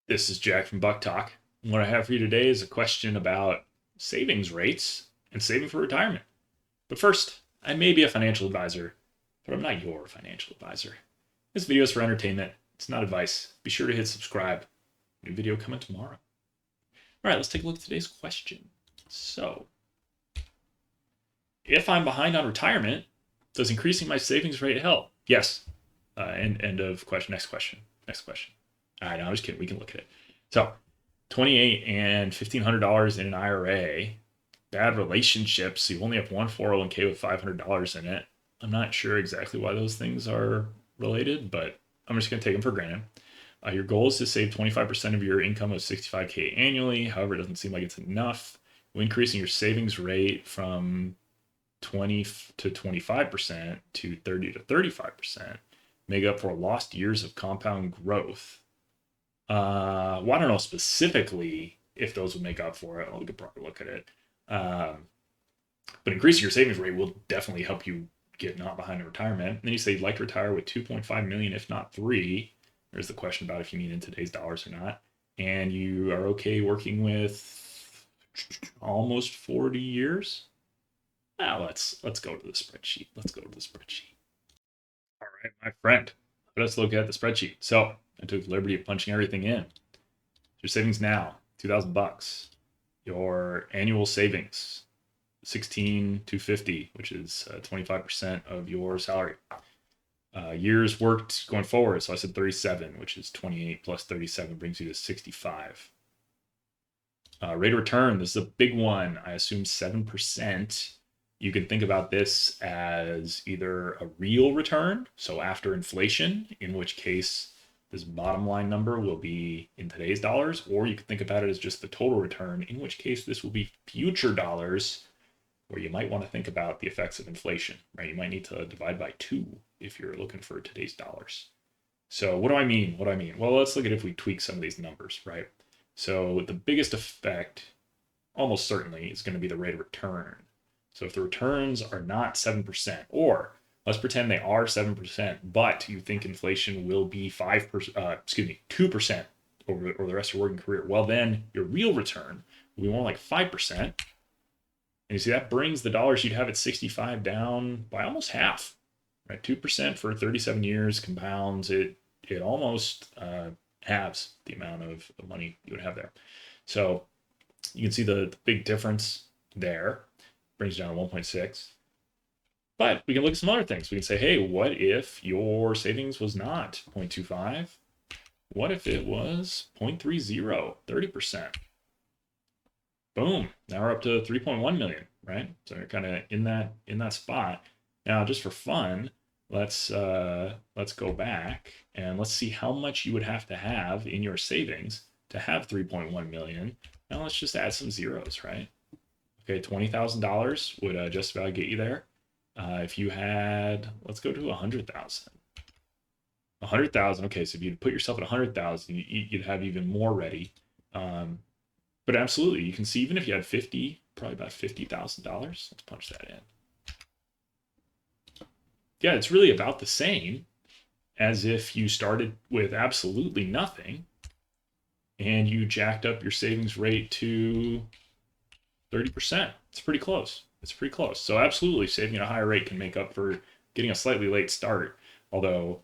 This is Jack from Buck Talk. What I have for you today is a question about savings rates and saving for retirement. But first, I may be a financial advisor, but I'm not your financial advisor. This video is for entertainment. It's not advice. Be sure to hit subscribe. New video coming tomorrow. All right, let's take a look at today's question. So, if I'm behind on retirement, does increasing my savings rate help? Yes. End of question. Next question. Next question. All right, no, I'm just kidding. We can look at it. So, $28 and $1,500 in an IRA. Bad relationships. You only have one 401k with $500 in it. I'm not sure exactly why those things are related, but I'm just going to take them for granted. Your goal is to save 25% of your income of 65k annually. However, it doesn't seem like it's enough. Increasing your savings rate from 20 to 25% to 30 to 35% make up for lost years of compound growth. Well, I don't know specifically if those would make up for it. We could probably look at it. But increasing your savings rate will definitely help you get not behind in retirement. And then you say you'd like to retire with 2.5 million, if not 3. There's the question about if you mean in today's dollars or not. And you are okay working with almost 40 years. Now let's go to the spreadsheet. Let's go to the spreadsheet. All right, my friend. Let's look at the spreadsheet. So I took the liberty of punching everything in. Your savings now, $2,000. Your annual savings, 16,250, which is 25% of your salary. Years worked going forward, so I said 37, which is 28 plus 37 brings you to 65. Rate of return, this is a big one. I assume 7%. You can think about this as either a real return, so after inflation, in which case this bottom line number will be in today's dollars, or you can think about it as just the total return, in which case this will be future dollars, where you might want to think about the effects of inflation, right? You might need to divide by 2 if you're looking for today's dollars. So what do I mean? What do I mean? Well, let's look at if we tweak some of these numbers, right? So the biggest effect, almost certainly, is going to be the rate of return. So if the returns are not 7%, or let's pretend they are 7%, but you think inflation will be 2% over the rest of your working career, well, then your real return will be more like 5%. And you see that brings the dollars you'd have at 65 down by almost half, right? 2% for 37 years compounds it almost halves the amount of money you would have there. So you can see the big difference there. Brings down to 1.6. But we can look at some other things. We can say, hey, what if your savings was not 0.25? What if it was 0.30, 30%? Boom. Now we're up to 3.1 million, right? So we're kind of in that spot. Now, just for fun, let's go back and let's see how much you would have to have in your savings to have 3.1 million. Now let's just add some zeros, right? Okay, $20,000 would just about get you there. If you had, let's go to 100,000. 100,000. Okay, so if you'd put yourself at 100,000, you'd have even more ready. But absolutely, you can see even if you had 50, probably about $50,000. Let's punch that in. Yeah, it's really about the same as if you started with absolutely nothing and you jacked up your savings rate to 30%. It's pretty close. It's pretty close. So absolutely, saving at a higher rate can make up for getting a slightly late start. Although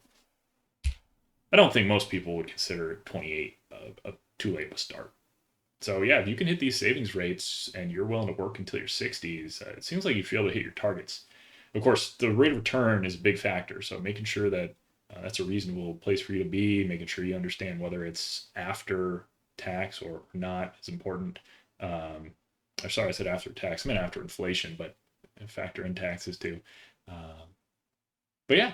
I don't think most people would consider 28 too late of a start. So yeah, if you can hit these savings rates and you're willing to work until your 60s, it seems like you should be able to hit your targets. Of course, the rate of return is a big factor. So making sure that that's a reasonable place for you to be, making sure you understand whether it's after tax or not is important. I'm sorry, I said after tax. I meant after inflation, but factor in taxes too. But yeah,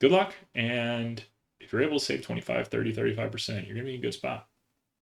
good luck. And if you're able to save 25, 30, 35%, you're going to be in a good spot.